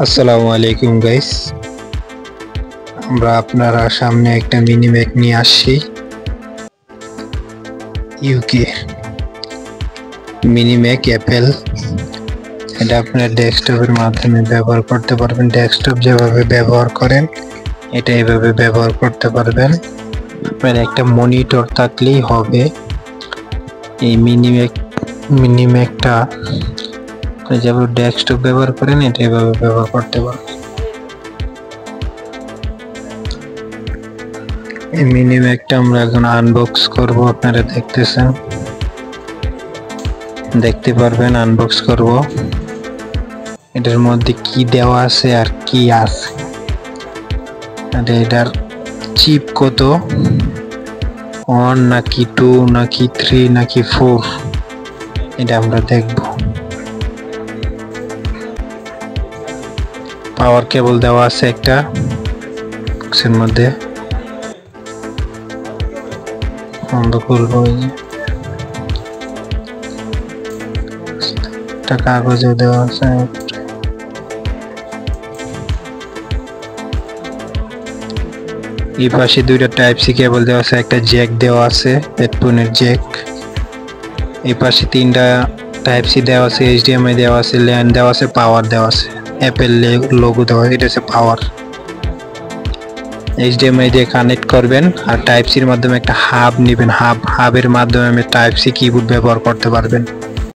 আসসালামু আলাইকুম গাইস, আমরা আপনারা সামনে একটা মিনি ম্যাক নিয়ে আসছি। ইউকে মিনি ম্যাক অ্যাপেল, এটা আপনার ডেস্কটপের মাধ্যমে ব্যবহার করতে পারবেন। ডেস্কটপ যেভাবে ব্যবহার করেন এটা এইভাবে ব্যবহার করতে পারবেন। আপনার একটা মনিটর থাকলেই হবে। এই মিনি ম্যাকটা যেভাবে ডেস্কটপ ব্যবহার করেন এটা এইভাবে ব্যবহার করতে পারবেন। এই মিনি ম্যাকটা আমরা এখন আনবক্স করব, আপনারা দেখতে পারবেন। আনবক্স করব, এটার মধ্যে কি দেওয়া আছে আর কি আছে, আর এটার চিপ কত, 1 নাকি 2 নাকি 3 নাকি 4, এটা আমরা দেখব। পাওয়ার কেবল দেওয়া আছে একটা বক্সের মধ্যে, বন্ধ করবো। একটা কাগজে দেওয়া আছে, এই পাশে দুইটা টাইপ সি কেবল দেওয়া আছে, একটা জ্যাক দেওয়া আছে, হেডফোনের জ্যাক। এই পাশে তিনটা টাইপ সি দেওয়া আছে, এইচডিএমআই দেওয়া আছে, ল্যান দেওয়া আছে, পাওয়ার দেওয়া আছে, অ্যাপেল লোগো দেওয়া আছে, এটা হচ্ছে পাওয়ার। এইচডিএমআই দিয়ে কানেক্ট করবেন আর টাইপ সির মাধ্যমে একটা হাব নেবেন। হাবের মাধ্যমে টাইপ সি কিবোর্ড ব্যবহার করতে পারবেন।